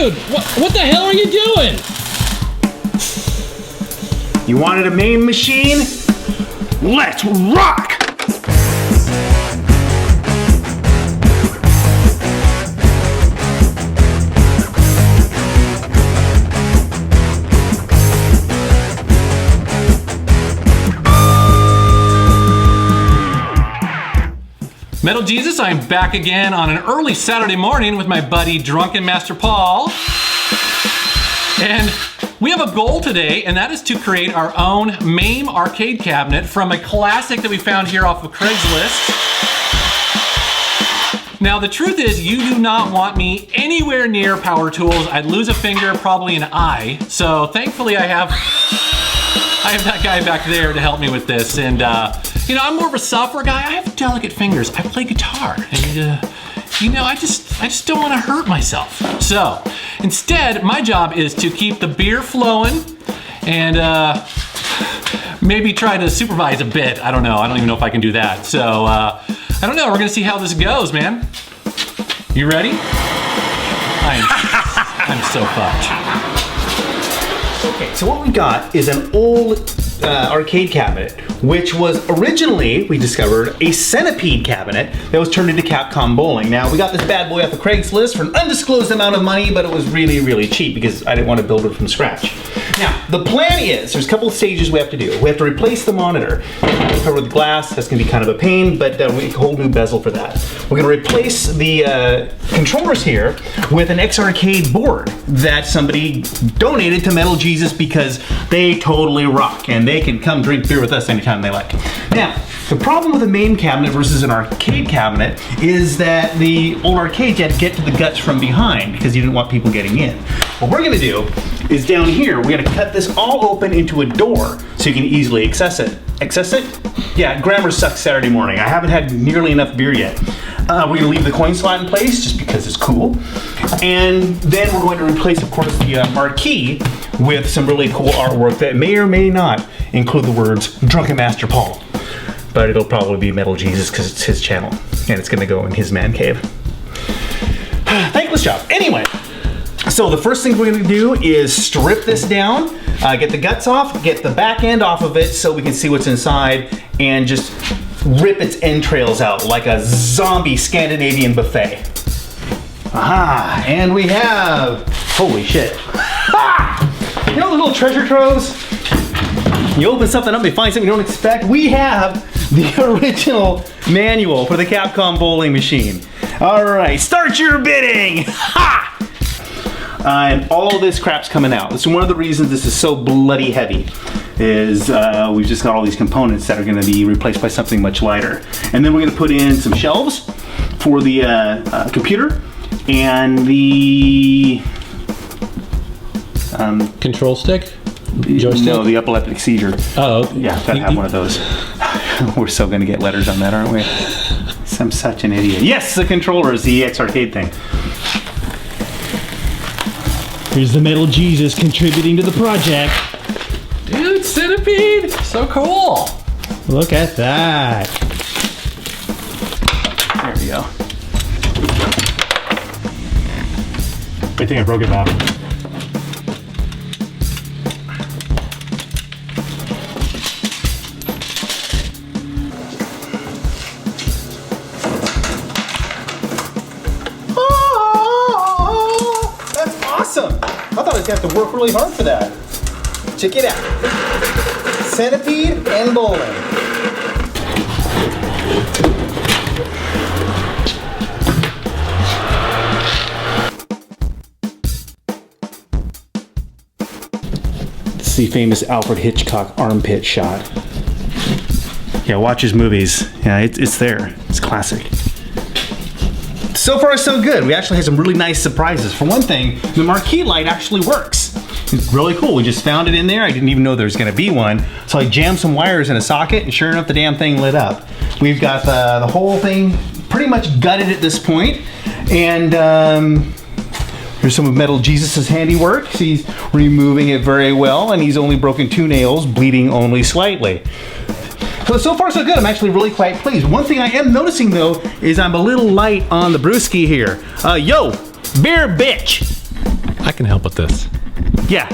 Dude, what the hell are you doing? You wanted a MAME machine? Let's rock! Metal Jesus, I'm back again on an early Saturday morning with my buddy Drunken Master Paul. And we have a goal today, and that is to create our own MAME arcade cabinet from a classic that we found here off of Craigslist. Now, the truth is, you do not want me anywhere near power tools. I'd lose a finger, probably an eye. So thankfully I have that guy back there to help me with this. And you know, I'm more of a software guy. I have delicate fingers. I play guitar, and you know, I just don't want to hurt myself. So instead, my job is to keep the beer flowing and maybe try to supervise a bit. I don't know. I don't even know if I can do that. So I don't know. We're gonna see how this goes, man. You ready? I'm so fucked. Okay, so what we got is an old arcade cabinet, which was originally, we discovered, a Centipede cabinet that was turned into Capcom bowling. Now, we got this bad boy off of Craigslist for an undisclosed amount of money, but it was really, really cheap because I didn't want to build it from scratch. Now, the plan is, there's a couple of stages we have to do. We have to replace the monitor. Cover with glass, that's gonna be kind of a pain, but we have a whole new bezel for that. We're gonna replace the controllers here with an X-Arcade board that somebody donated to Metal Jesus because they totally rock and they can come drink beer with us anytime they like. Now, the problem with a MAME cabinet versus an arcade cabinet is that the old arcades you had to get to the guts from behind because you didn't want people getting in. What we're gonna do is down here, we're gonna cut this all open into a door so you can easily access it. Access it? Yeah, grammar sucks Saturday morning. I haven't had nearly enough beer yet. We're gonna leave the coin slot in place just because it's cool. And then we're going to replace, of course, the marquee with some really cool artwork that may or may not include the words Drunken Master Paul. But it'll probably be Metal Jesus because it's his channel and it's gonna go in his man cave. Thankless job. Anyway, so the first thing we're gonna do is strip this down, get the guts off, get the back end off of it so we can see what's inside and just rip its entrails out like a zombie Scandinavian buffet. Aha, and we have, holy shit. Ah! You know the little treasure troves? You open something up and you find something you don't expect? We have the original manual for the Capcom bowling machine. All right, start your bidding! Ha! And all this crap's coming out. This is one of the reasons this is so bloody heavy, is we've just got all these components that are gonna be replaced by something much lighter. And then we're gonna put in some shelves for the computer and the Control stick? Joystick? No, the epileptic seizure. Oh, yeah, gotta have one of those. We're so gonna get letters on that, aren't we? I'm such an idiot. Yes, the controller is the X-Arcade thing. Here's the Metal Jesus contributing to the project. dude, Centipede! So cool! Look at that. There we go. I think I broke it, Bob. Awesome! I thought I was going to have to work really hard for that. Check it out. Centipede and bowling. This is the famous Alfred Hitchcock armpit shot. Yeah, watch his movies. Yeah, it's there. It's classic. So far, so good. We actually had some really nice surprises. For one thing, the marquee light actually works. It's really cool. We just found it in there. I didn't even know there was gonna be one. So I jammed some wires in a socket and sure enough, the damn thing lit up. We've got the whole thing pretty much gutted at this point. And here's some of Metal Jesus' handiwork. He's removing it very well and he's only broken 2 nails, bleeding only slightly. So far so good. I'm actually really quite pleased. One thing I am noticing though is I'm a little light on the brewski here. Yo, beer bitch. I can help with this. Yeah,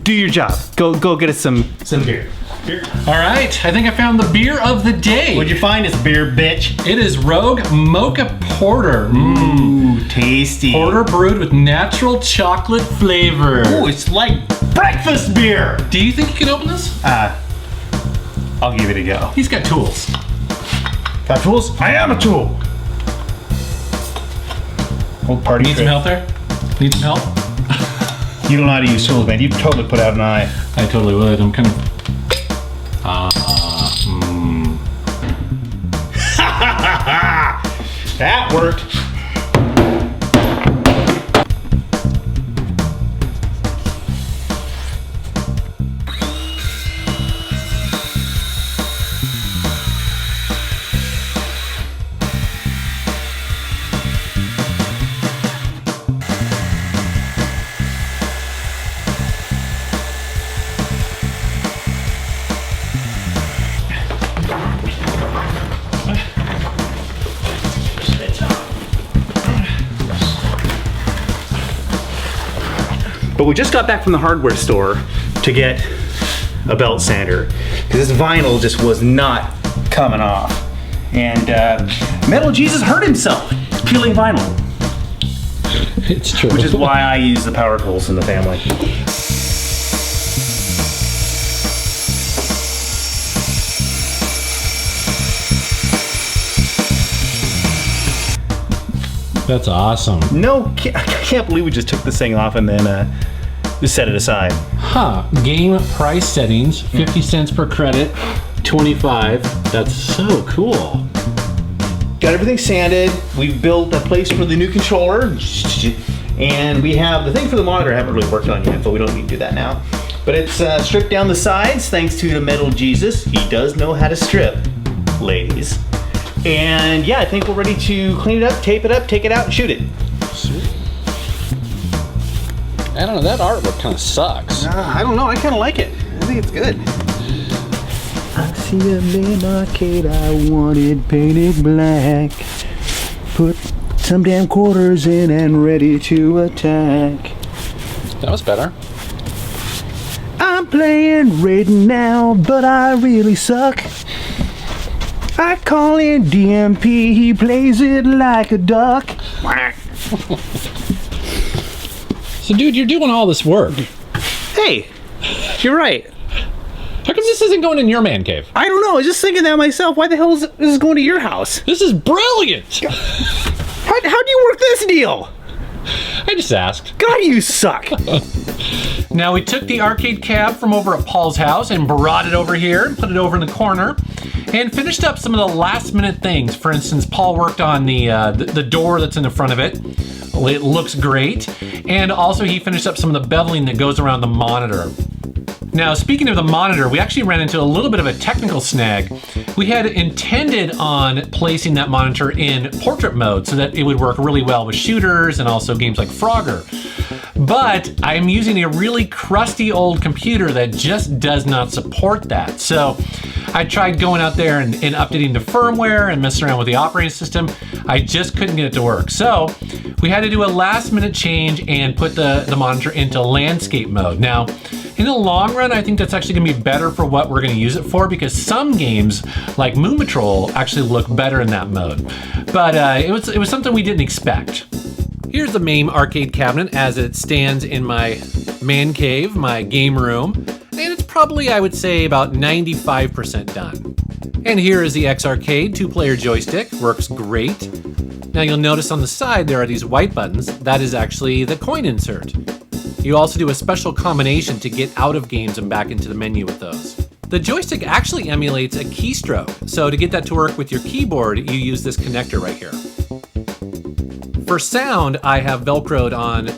do your job. Go get us some beer. All right, I think I found the beer of the day. What'd you find, this beer, bitch? It is Rogue Mocha Porter. Ooh, tasty. Porter brewed with natural chocolate flavor. Ooh, it's like breakfast beer. Do you think you can open this? I'll give it a go. He's got tools. Got tools? I am a tool. Old party Need some trick. help there? Need some help? You don't know how to use tools, man. You totally put out an eye. I totally would. I'm kind of... That worked. But we just got back from the hardware store to get a belt sander because this vinyl just was not coming off. And Metal Jesus hurt himself peeling vinyl, It's true. which is why I use the power tools in the family. That's awesome. No, I can't believe we just took this thing off and then just set it aside. Huh. Game price settings, 50 cents per credit, 25. That's so cool. Got everything sanded. We've built a place for the new controller. And we have the thing for the monitor I haven't really worked on yet, but we don't need to do that now. But it's stripped down the sides thanks to the Metal Jesus. He does know how to strip, ladies. And yeah, I think we're ready to clean it up, tape it up, take it out, and shoot it. Sweet. I don't know, that artwork kind of sucks. I don't know, I kind of like it. I think it's good. I see a MAME arcade, I want it painted black. Put some damn quarters in and ready to attack. That was better. I'm playing Raiden now, but I really suck. I call in DMP, he plays it like a duck. So dude, you're doing all this work. Hey, you're right. How come this isn't going in your man cave? I don't know, I was just thinking that myself. Why the hell is this going to your house? This is brilliant! How do you work this deal? I just asked. God, you suck. Now we took the arcade cab from over at Paul's house and brought it over here and put it over in the corner and finished up some of the last minute things. For instance, Paul worked on the door that's in the front of it. It looks great. And also he finished up some of the beveling that goes around the monitor. Now, speaking of the monitor, we actually ran into a little bit of a technical snag. We had intended on placing that monitor in portrait mode so that it would work really well with shooters and also games like Frogger. But I'm using a really crusty old computer that just does not support that. So I tried going out there and updating the firmware and messing around with the operating system. I just couldn't get it to work. So we had to do a last minute change and put the monitor into landscape mode. Now, in the long run, I think that's actually gonna be better for what we're gonna use it for because some games like Moon Patrol actually look better in that mode. But it was something we didn't expect. Here's the MAME arcade cabinet as it stands in my man cave, my game room. And it's probably, I would say, about 95% done. And here is the X-Arcade 2-player joystick, works great. Now you'll notice on the side there are these white buttons. That is actually the coin insert. You also do a special combination to get out of games and back into the menu with those. The joystick actually emulates a keystroke, so to get that to work with your keyboard, you use this connector right here. For sound, I have Velcroed on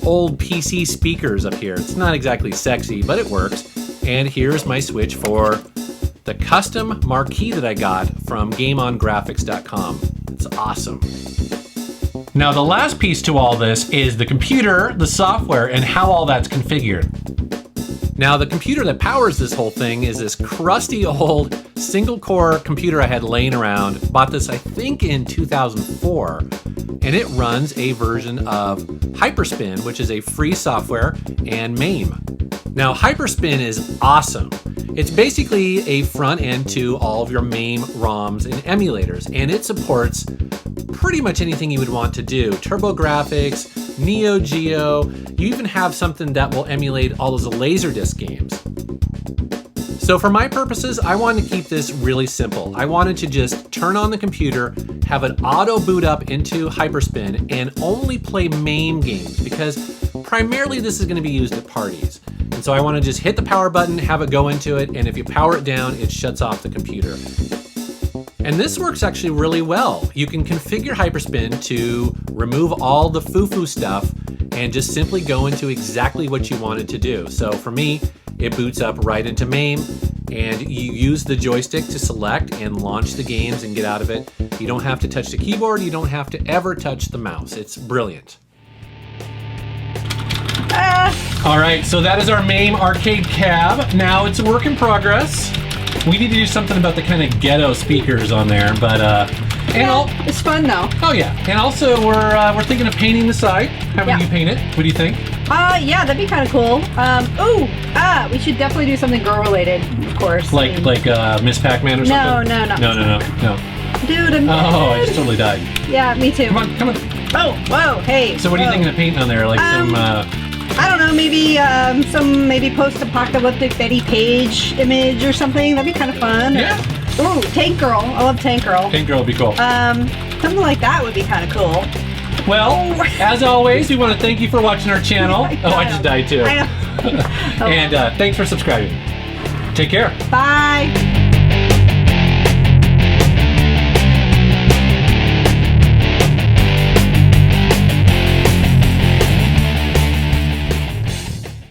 old PC speakers up here. It's not exactly sexy, but it works. And here's my switch for the custom marquee that I got from GameOnGraphics.com. It's awesome. Now the last piece to all this is the computer, the software, and how all that's configured. Now, the computer that powers this whole thing is this crusty old single-core computer I had laying around. Bought this, I think, in 2004, and it runs a version of Hyperspin, which is a free software, and MAME. Now, Hyperspin is awesome. It's basically a front end to all of your MAME ROMs and emulators, and it supports pretty much anything you would want to do. TurboGrafx, Neo Geo, you even have something that will emulate all those Laserdisc games. So for my purposes, I wanted to keep this really simple. I wanted to just turn on the computer, have it auto boot up into Hyperspin, and only play MAME games, because primarily this is going to be used at parties. And so I want to just hit the power button, have it go into it, and if you power it down, it shuts off the computer. And this works actually really well. You can configure Hyperspin to remove all the foo-foo stuff and just simply go into exactly what you want it to do. So for me, it boots up right into MAME, and you use the joystick to select and launch the games and get out of it. You don't have to touch the keyboard. You don't have to ever touch the mouse. It's brilliant. All right, so that is our MAME arcade cab. Now it's a work in progress. We need to do something about the kind of ghetto speakers on there, but it's fun though. Oh yeah, and also we're thinking of painting the side. Having you paint it. What do you think? Yeah, that'd be kind of cool. We should definitely do something girl related, of course. Like Miss Pac-Man or something? No. Dude, I just totally died. Yeah, me too. Come on. Oh, whoa, hey. So what are you thinking of painting on there? Like some I don't know, maybe some post-apocalyptic Betty Page image or something. That'd be kind of fun. Yeah. Ooh, Tank Girl. I love Tank Girl. Tank Girl would be cool. Something like that would be kind of cool. Well, as always, we want to thank you for watching our channel. I just died too. I know. And thanks for subscribing. Take care. Bye.